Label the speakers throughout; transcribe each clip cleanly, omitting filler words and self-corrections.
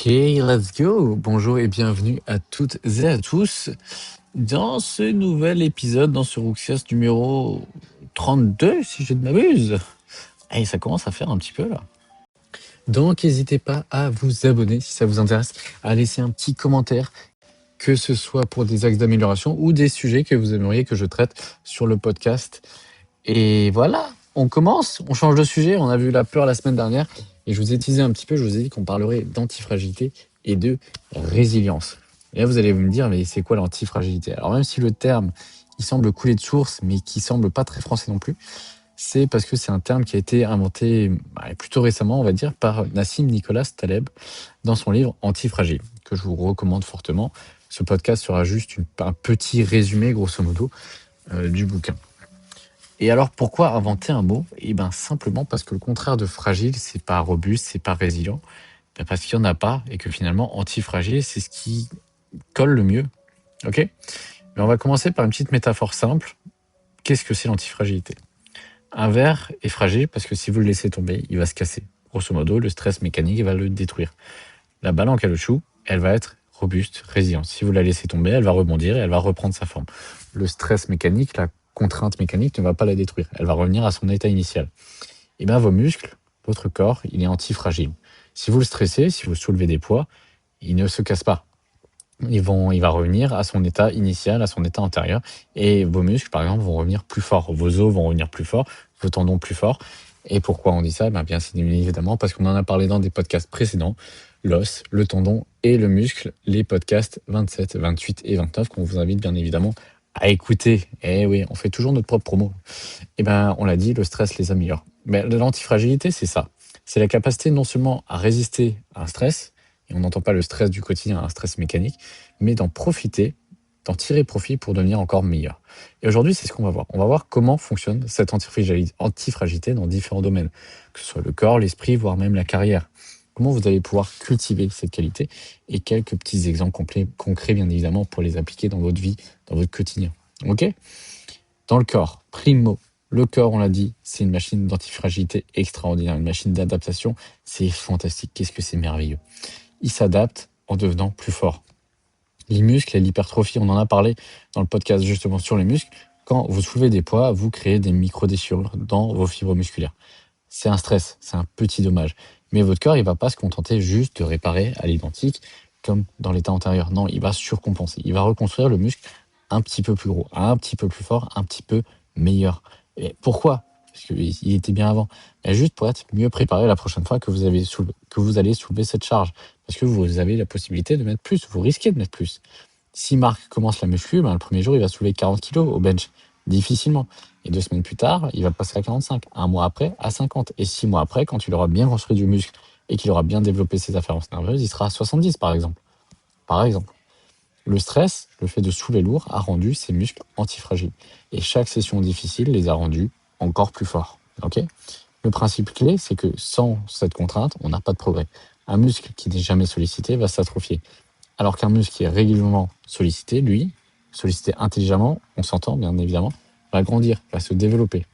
Speaker 1: Let's go. Bonjour et bienvenue à toutes et à tous dans ce nouvel épisode, dans ce Rouxias numéro 32, si je ne m'abuse. Et ça commence à faire un petit peu là. Donc n'hésitez pas à vous abonner si ça vous intéresse, à laisser un petit commentaire, que ce soit pour des axes d'amélioration ou des sujets que vous aimeriez que je traite sur le podcast. Et voilà, on commence, on change de sujet. On a vu la peur la semaine dernière et je vous ai teasé un petit peu, je vous ai dit qu'on parlerait d'antifragilité et de résilience. Et là, vous allez me dire, mais c'est quoi l'antifragilité? Alors même si le terme, il semble couler de source, mais qui semble pas très français non plus, c'est parce que c'est un terme qui a été inventé plutôt récemment, on va dire, par Nassim Nicolas Taleb dans son livre Antifragile, que je vous recommande fortement. Ce podcast sera juste un petit résumé, grosso modo, du bouquin. Et alors, pourquoi inventer un mot? Eh bien, simplement parce que le contraire de fragile, c'est pas robuste, c'est pas résilient. Ben, parce qu'il n'y en a pas, et que finalement, antifragile, c'est ce qui colle le mieux. Ok? Mais on va commencer par une petite métaphore simple. Qu'est-ce que c'est l'antifragilité? Un verre est fragile parce que si vous le laissez tomber, il va se casser. Grosso modo, le stress mécanique va le détruire. La balle en caoutchouc, elle va être robuste, résiliente. Si vous la laissez tomber, elle va rebondir et elle va reprendre sa forme. Le stress mécanique, la contrainte mécanique ne va pas la détruire. Elle va revenir à son état initial. Et bien vos muscles, votre corps, il est antifragile. Si vous le stressez, si vous soulevez des poids, il ne se casse pas. Il va revenir à son état initial, à son état antérieur. Et vos muscles, par exemple, vont revenir plus forts. Vos os vont revenir plus forts, vos tendons plus forts. Et pourquoi on dit ça? Bien évidemment parce qu'on en a parlé dans des podcasts précédents. L'os, le tendon et le muscle, les podcasts 27, 28 et 29 qu'on vous invite bien évidemment à écouter. Eh oui, on fait toujours notre propre promo. On l'a dit, le stress les améliore. Mais l'antifragilité, c'est ça. C'est la capacité non seulement à résister à un stress, et on n'entend pas le stress du quotidien, un stress mécanique, mais d'en profiter, d'en tirer profit pour devenir encore meilleur. Et aujourd'hui, c'est ce qu'on va voir. On va voir comment fonctionne cette antifragilité dans différents domaines, que ce soit le corps, l'esprit, voire même la carrière. Comment vous allez pouvoir cultiver cette qualité et quelques petits exemples concrets, bien évidemment, pour les appliquer dans votre vie, dans votre quotidien. Ok? Dans le corps, primo, le corps, on l'a dit, c'est une machine d'antifragilité extraordinaire, une machine d'adaptation. C'est fantastique. Qu'est-ce que c'est merveilleux. Il s'adapte en devenant plus fort. Les muscles et l'hypertrophie, on en a parlé dans le podcast justement sur les muscles. Quand vous soulevez des poids, vous créez des micro-déchirures dans vos fibres musculaires. C'est un stress, c'est un petit dommage. Mais votre corps, il va pas se contenter juste de réparer à l'identique comme dans l'état antérieur. Non, il va surcompenser. Il va reconstruire le muscle un petit peu plus gros, un petit peu plus fort, un petit peu meilleur. Et pourquoi? Parce qu'il était bien avant. Mais juste pour être mieux préparé la prochaine fois que vous allez soulever cette charge. Parce que vous avez la possibilité de mettre plus, vous risquez de mettre plus. Si Marc commence la muscu, le premier jour, il va soulever 40 kg au bench, difficilement. Et 2 semaines plus tard, il va passer à 45. Un mois après, à 50. Et 6 mois après, quand il aura bien construit du muscle et qu'il aura bien développé ses afférences nerveuses, il sera à 70, par exemple. Le stress, le fait de soulever lourd, a rendu ses muscles antifragiles. Et chaque session difficile les a rendus encore plus forts. Ok? Le principe clé, c'est que sans cette contrainte, on n'a pas de progrès. Un muscle qui n'est jamais sollicité va s'atrophier. Alors qu'un muscle qui est régulièrement sollicité, lui, sollicité intelligemment, on s'entend bien évidemment, va grandir, va se développer.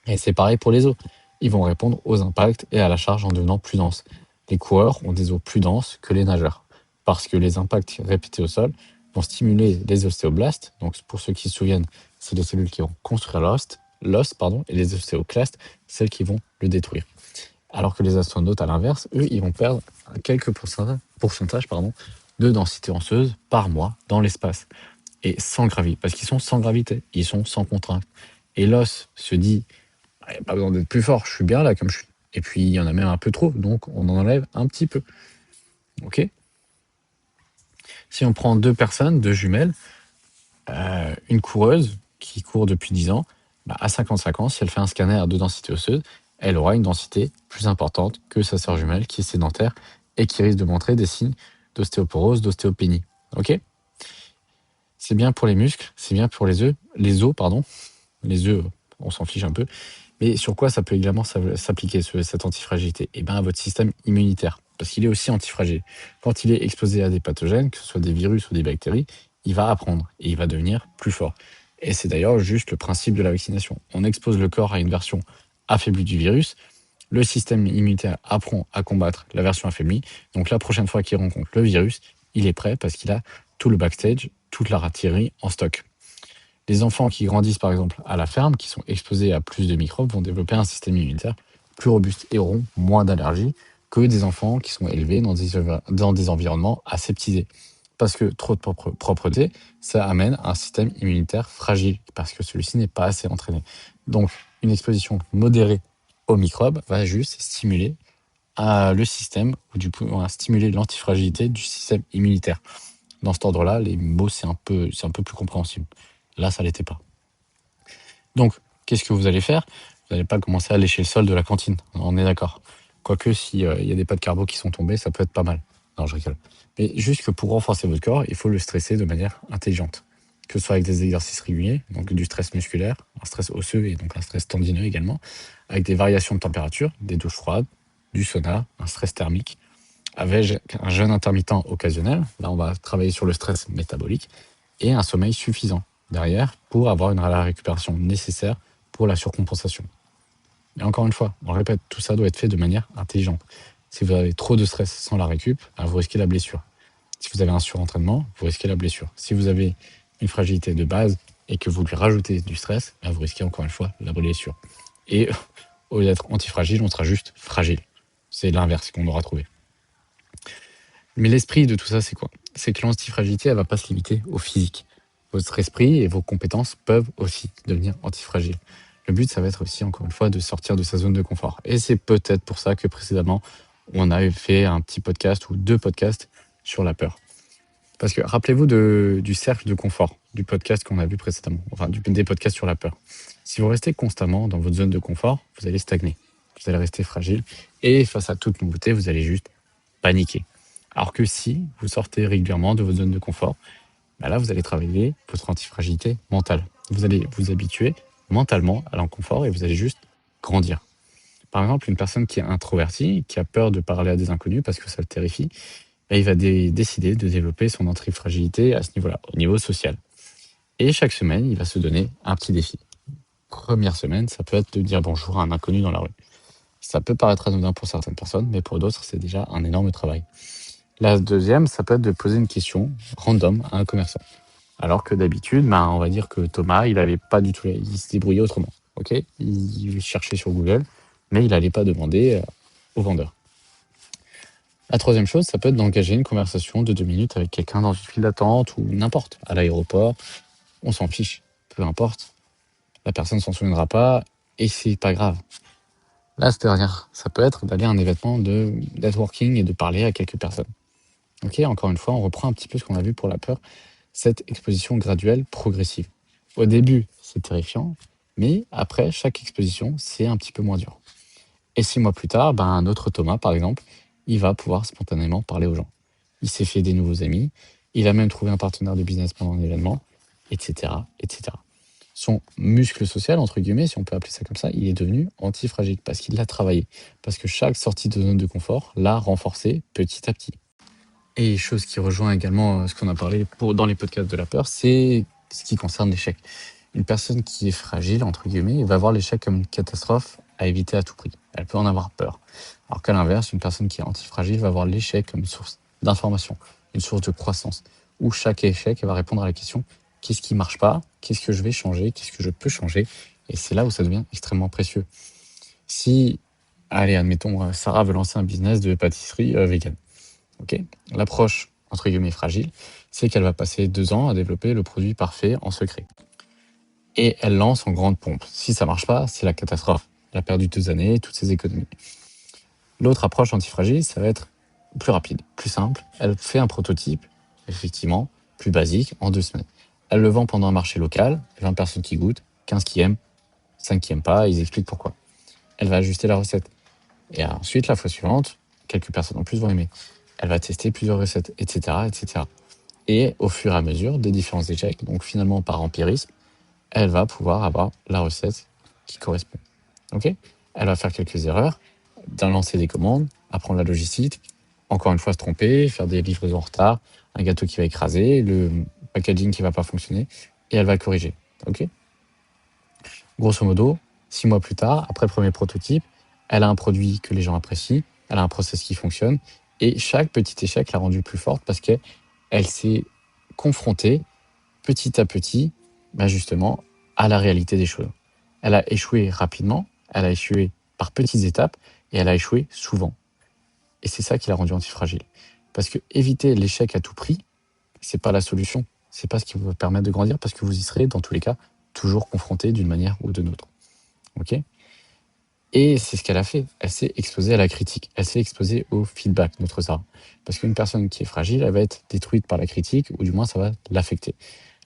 Speaker 1: Et c'est pareil pour les os. Ils vont répondre aux impacts et à la charge en devenant plus denses. Les coureurs ont des os plus denses que les nageurs, parce que les impacts répétés au sol vont stimuler les ostéoblastes. Donc pour ceux qui se souviennent, c'est les cellules qui vont construire l'os, et les ostéoclastes, celles qui vont le détruire. Alors que les astronautes, à l'inverse, eux, ils vont perdre quelques pourcentages de densité osseuse par mois dans l'espace. Et sans gravité, parce qu'ils sont sans gravité, ils sont sans contrainte. Et l'os se dit, il n'y a pas besoin d'être plus fort, je suis bien là comme je suis. Et puis, il y en a même un peu trop, donc on en enlève un petit peu. Ok? Si on prend 2 personnes, 2 jumelles, une coureuse qui court depuis 10 ans, à 55 ans, si elle fait un scanner de densité osseuse, elle aura une densité plus importante que sa sœur jumelle qui est sédentaire et qui risque de montrer des signes d'ostéoporose, d'ostéopénie. Ok? C'est bien pour les muscles, c'est bien pour les os. Les œufs, on s'en fiche un peu. Mais sur quoi ça peut également s'appliquer, cette antifragilité? À votre système immunitaire, parce qu'il est aussi antifragile. Quand il est exposé à des pathogènes, que ce soit des virus ou des bactéries, il va apprendre et il va devenir plus fort. Et c'est d'ailleurs juste le principe de la vaccination. On expose le corps à une version affaiblie du virus Le système immunitaire apprend à combattre la version affaiblie. Donc la prochaine fois qu'il rencontre le virus, il est prêt parce qu'il a tout le backstage, toute la artillerie en stock. Les enfants qui grandissent par exemple à la ferme, qui sont exposés à plus de microbes, vont développer un système immunitaire plus robuste et auront moins d'allergies que des enfants qui sont élevés dans des environnements aseptisés. Parce que trop de propreté, ça amène un système immunitaire fragile, parce que celui-ci n'est pas assez entraîné. Donc, une exposition modérée aux microbes va juste stimuler le système, ou du coup, stimuler l'antifragilité du système immunitaire. Dans cet ordre-là, les mots, c'est un peu plus compréhensible. Là, ça l'était pas. Donc, qu'est-ce que vous allez faire? Vous n'allez pas commencer à lécher le sol de la cantine, on est d'accord. Quoique, s'il y a des pâtes carbo qui sont tombées, ça peut être pas mal. Non, je rigole. Mais juste que pour renforcer votre corps, il faut le stresser de manière intelligente. Que ce soit avec des exercices réguliers, donc du stress musculaire, un stress osseux et donc un stress tendineux également, avec des variations de température, des douches froides, du sauna, un stress thermique, avec un jeûne intermittent occasionnel. Là, on va travailler sur le stress métabolique et un sommeil suffisant derrière pour avoir la récupération nécessaire pour la surcompensation. Et encore une fois, on répète, tout ça doit être fait de manière intelligente. Si vous avez trop de stress sans la récup, vous risquez la blessure. Si vous avez un surentraînement, vous risquez la blessure. Si vous avez une fragilité de base et que vous lui rajoutez du stress, vous risquez encore une fois la blessure. Et au lieu d'être antifragile, on sera juste fragile. C'est l'inverse qu'on aura trouvé. Mais l'esprit de tout ça, c'est quoi? C'est que l'antifragilité, elle va pas se limiter au physique. Votre esprit et vos compétences peuvent aussi devenir antifragiles. Le but, ça va être aussi, encore une fois, de sortir de sa zone de confort. Et c'est peut-être pour ça que précédemment, on a fait un petit podcast ou 2 podcasts sur la peur. Parce que rappelez-vous du cercle de confort, du podcast qu'on a vu précédemment, enfin des podcasts sur la peur. Si vous restez constamment dans votre zone de confort, vous allez stagner, vous allez rester fragile, et face à toute nouveauté, vous allez juste paniquer. Alors que si vous sortez régulièrement de votre zone de confort, là, vous allez travailler votre antifragilité mentale. Vous allez vous habituer mentalement à l'inconfort et vous allez juste grandir. Par exemple, une personne qui est introvertie, qui a peur de parler à des inconnus parce que ça le terrifie, il va décider de développer son antifragilité à ce niveau-là, au niveau social. Et chaque semaine, il va se donner un petit défi. Première semaine, ça peut être de dire bonjour à un inconnu dans la rue. Ça peut paraître anodin pour certaines personnes, mais pour d'autres, c'est déjà un énorme travail. La deuxième, ça peut être de poser une question random à un commerçant. Alors que d'habitude, on va dire que Thomas, il avait pas du tout, il se débrouillait autrement. Ok, il cherchait sur Google, mais il n'allait pas demander au vendeur. La troisième chose, ça peut être d'engager une conversation de 2 minutes avec quelqu'un dans une file d'attente ou n'importe, à l'aéroport. On s'en fiche, peu importe. La personne ne s'en souviendra pas et c'est pas grave. Là, c'est-à-dire, ça peut être d'aller à un événement de networking et de parler à quelques personnes. Ok, encore une fois, on reprend un petit peu ce qu'on a vu pour la peur, cette exposition graduelle, progressive. Au début, c'est terrifiant, mais après, chaque exposition, c'est un petit peu moins dur. Et 6 mois plus tard, un autre Thomas, par exemple, il va pouvoir spontanément parler aux gens. Il s'est fait des nouveaux amis, il a même trouvé un partenaire de business pendant un événement, etc., etc. Son muscle social, entre guillemets, si on peut appeler ça comme ça, il est devenu antifragile parce qu'il l'a travaillé. Parce que chaque sortie de zone de confort l'a renforcé petit à petit. Et chose qui rejoint également ce qu'on a parlé dans les podcasts de la peur, c'est ce qui concerne l'échec. Une personne qui est fragile, entre guillemets, va voir l'échec comme une catastrophe à éviter à tout prix. Elle peut en avoir peur. Alors qu'à l'inverse, une personne qui est antifragile va voir l'échec comme une source d'information, une source de croissance, où chaque échec elle va répondre à la question qu'est-ce qui marche pas, qu'est-ce que je vais changer, qu'est-ce que je peux changer, et c'est là où ça devient extrêmement précieux. Si, allez, admettons, Sarah veut lancer un business de pâtisserie vegan. Okay. L'approche, entre guillemets, fragile, c'est qu'elle va passer 2 ans à développer le produit parfait en secret. Et elle lance en grande pompe. Si ça marche pas, c'est la catastrophe. Elle a perdu 2 années, toutes ses économies. L'autre approche antifragile, ça va être plus rapide, plus simple. Elle fait un prototype, effectivement, plus basique, en 2 semaines. Elle le vend pendant un marché local, 20 personnes qui goûtent, 15 qui aiment, 5 qui aiment pas, ils expliquent pourquoi. Elle va ajuster la recette. Et ensuite, la fois suivante, quelques personnes en plus vont aimer. Elle va tester plusieurs recettes, etc., etc. Et au fur et à mesure des différents échecs, donc finalement par empirisme, elle va pouvoir avoir la recette qui correspond. Ok ? Elle va faire quelques erreurs, lancer des commandes, apprendre la logistique, encore une fois se tromper, faire des livraisons en retard, un gâteau qui va écraser, le packaging qui va pas fonctionner, et elle va corriger. Ok ? Grosso modo, 6 mois plus tard, après le premier prototype, Elle a un produit que les gens apprécient, elle a un process qui fonctionne, et chaque petit échec l'a rendue plus forte parce qu'elle s'est confrontée petit à petit, justement, à la réalité des choses. Elle a échoué rapidement, elle a échoué par petites étapes, et elle a échoué souvent. Et c'est ça qui l'a rendue antifragile. Parce que éviter l'échec à tout prix, c'est pas la solution. C'est pas ce qui vous permettre de grandir, parce que vous y serez, dans tous les cas, toujours confronté d'une manière ou d'une autre. Ok ? Et c'est ce qu'elle a fait. Elle s'est exposée à la critique. Elle s'est exposée au feedback, notre Sarah. Parce qu'une personne qui est fragile, elle va être détruite par la critique, ou du moins ça va l'affecter.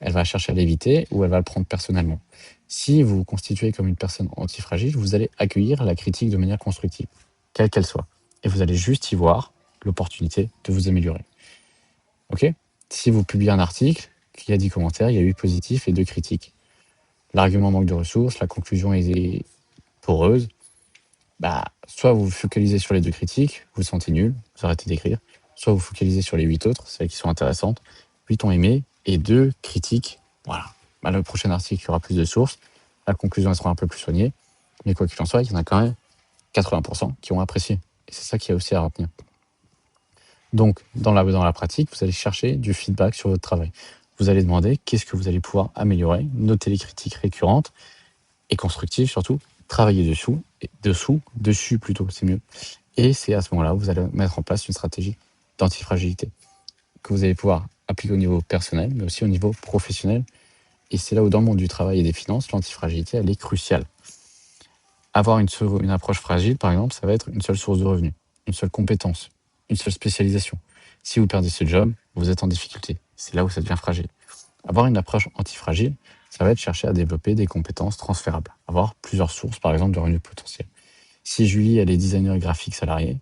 Speaker 1: Elle va chercher à l'éviter, ou elle va le prendre personnellement. Si vous vous constituez comme une personne antifragile, vous allez accueillir la critique de manière constructive, quelle qu'elle soit. Et vous allez juste y voir l'opportunité de vous améliorer. Ok ? Si vous publiez un article, qu'il y a 10 commentaires, il y a 8 positifs et 2 critiques. L'argument manque de ressources, la conclusion est poreuse, soit vous vous focalisez sur les 2 critiques, vous vous sentez nul, vous arrêtez d'écrire, soit vous focalisez sur les 8 autres, celles qui sont intéressantes, 8 ont aimé, et 2 critiques, voilà. Le prochain article, il y aura plus de sources, la conclusion elle sera un peu plus soignée, mais quoi qu'il en soit, il y en a quand même 80% qui ont apprécié. Et c'est ça qui est aussi à retenir. Donc, dans la pratique, vous allez chercher du feedback sur votre travail. Vous allez demander qu'est-ce que vous allez pouvoir améliorer, noter les critiques récurrentes et constructives surtout, travailler dessus plutôt, c'est mieux. Et c'est à ce moment-là où vous allez mettre en place une stratégie d'antifragilité que vous allez pouvoir appliquer au niveau personnel, mais aussi au niveau professionnel. Et c'est là où, dans le monde du travail et des finances, l'antifragilité, elle est cruciale. Avoir une approche fragile, par exemple, ça va être une seule source de revenus, une seule compétence, une seule spécialisation. Si vous perdez ce job, vous êtes en difficulté. C'est là où ça devient fragile. Avoir une approche antifragile, ça va être chercher à développer des compétences transférables, avoir plusieurs sources, par exemple, de revenus potentiels. Si Julie, elle est designer graphique salariée,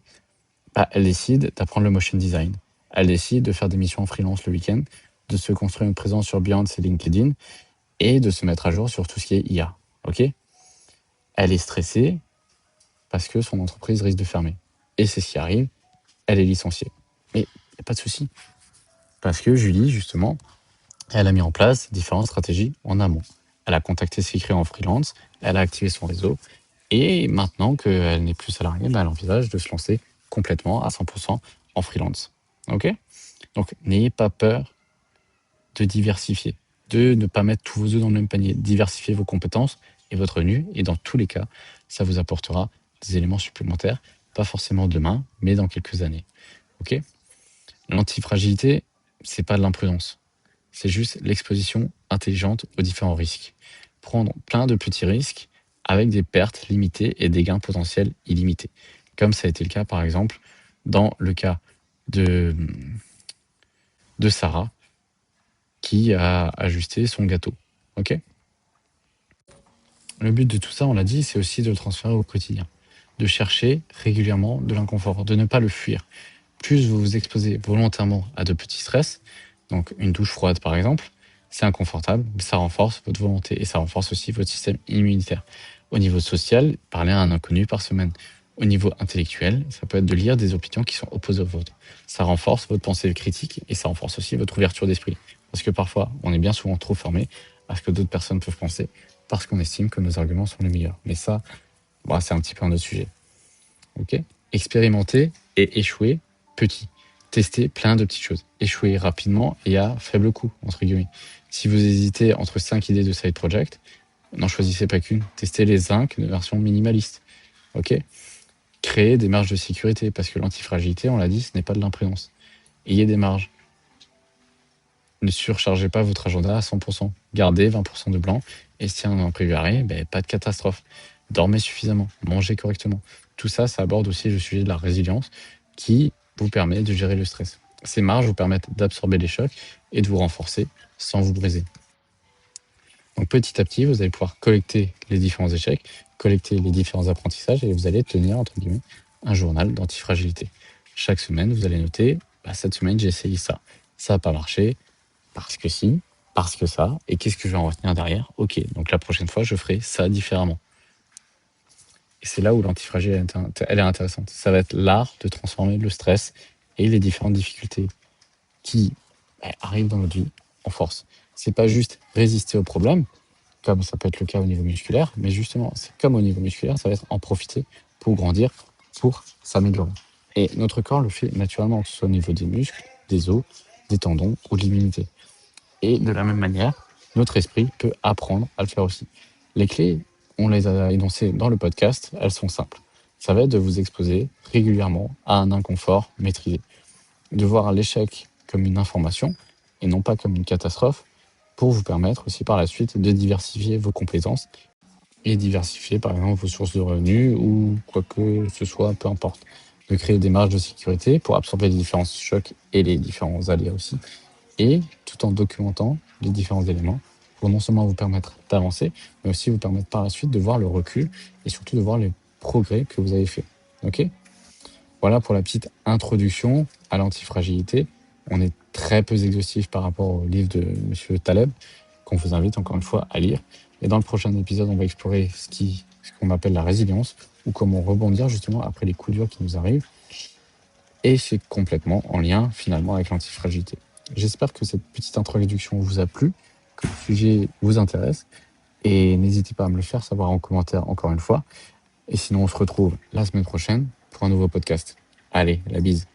Speaker 1: elle décide d'apprendre le motion design. Elle décide de faire des missions en freelance le week-end, de se construire une présence sur Behance et LinkedIn et de se mettre à jour sur tout ce qui est IA. Ok ? Elle est stressée parce que son entreprise risque de fermer. Et c'est ce qui arrive, elle est licenciée. Mais il n'y a pas de souci. Parce que Julie, justement, elle a mis en place différentes stratégies en amont. Elle a contacté ses clients en freelance, elle a activé son réseau, et maintenant qu'elle n'est plus salariée, elle envisage de se lancer complètement à 100% en freelance. Ok ? Donc, n'ayez pas peur de diversifier, de ne pas mettre tous vos œufs dans le même panier. Diversifiez vos compétences et votre revenu, et dans tous les cas, ça vous apportera des éléments supplémentaires, pas forcément demain, mais dans quelques années. Ok ? L'antifragilité, c'est pas de l'imprudence. C'est juste l'exposition intelligente aux différents risques. Prendre plein de petits risques avec des pertes limitées et des gains potentiels illimités. Comme ça a été le cas, par exemple, dans le cas de Sarah, qui a ajusté son gâteau. Ok ? Le but de tout ça, on l'a dit, c'est aussi de le transférer au quotidien. De chercher régulièrement de l'inconfort, de ne pas le fuir. Plus vous vous exposez volontairement à de petits stress, donc une douche froide par exemple, c'est inconfortable, mais ça renforce votre volonté et ça renforce aussi votre système immunitaire. Au niveau social, parler à un inconnu par semaine. Au niveau intellectuel, ça peut être de lire des opinions qui sont opposées aux vôtres. Ça renforce votre pensée critique et ça renforce aussi votre ouverture d'esprit. Parce que parfois, on est bien souvent trop fermé à ce que d'autres personnes peuvent penser parce qu'on estime que nos arguments sont les meilleurs. Mais ça, c'est un petit peu un autre sujet. Ok ? Expérimenter et échouer petit. Tester plein de petites choses. Échouer rapidement et à faible coût, entre guillemets. Si vous hésitez entre 5 idées de side project, n'en choisissez pas qu'une. Testez les 5 de version minimaliste. Ok ? Créer des marges de sécurité, parce que l'antifragilité, on l'a dit, ce n'est pas de l'imprudence. Ayez des marges. Ne surchargez pas votre agenda à 100%. Gardez 20% de blanc. Et si un imprévu arrive, pas de catastrophe. Dormez suffisamment. Mangez correctement. Tout ça, ça aborde aussi le sujet de la résilience qui vous permet de gérer le stress. Ces marges vous permettent d'absorber les chocs et de vous renforcer sans vous briser. Donc petit à petit, vous allez pouvoir collecter les différents échecs, collecter les différents apprentissages et vous allez tenir, entre guillemets, un journal d'antifragilité. Chaque semaine, vous allez noter, cette semaine, j'ai essayé ça. Ça n'a pas marché, parce que si, parce que ça, et qu'est-ce que je vais en retenir derrière ? Ok, donc la prochaine fois, je ferai ça différemment. Et c'est là où l'antifragile, elle est intéressante. Ça va être l'art de transformer le stress et les différentes difficultés qui arrivent dans notre vie en force. C'est pas juste résister au problème, comme ça peut être le cas au niveau musculaire, mais justement, c'est comme au niveau musculaire, ça va être en profiter pour grandir, pour s'améliorer. Et notre corps le fait naturellement, que ce soit au niveau des muscles, des os, des tendons ou de l'immunité. Et de la même manière, notre esprit peut apprendre à le faire aussi. Les clés, on les a énoncées dans le podcast, elles sont simples. Ça va être de vous exposer régulièrement à un inconfort maîtrisé. De voir l'échec comme une information et non pas comme une catastrophe, pour vous permettre aussi par la suite de diversifier vos compétences et diversifier par exemple vos sources de revenus ou quoi que ce soit, peu importe. De créer des marges de sécurité pour absorber les différents chocs et les différents aléas aussi, et tout en documentant les différents éléments pour non seulement vous permettre d'avancer, mais aussi vous permettre par la suite de voir le recul et surtout de voir les progrès que vous avez faits. Ok ? Voilà pour la petite introduction à l'antifragilité. On est très peu exhaustif par rapport au livre de Monsieur Taleb, qu'on vous invite encore une fois à lire. Et dans le prochain épisode, on va explorer ce qu'on appelle la résilience, ou comment rebondir justement après les coups durs qui nous arrivent. Et c'est complètement en lien finalement avec l'antifragilité. J'espère que cette petite introduction vous a plu, que le sujet vous intéresse. Et n'hésitez pas à me le faire savoir en commentaire encore une fois. Et sinon, on se retrouve la semaine prochaine pour un nouveau podcast. Allez, la bise.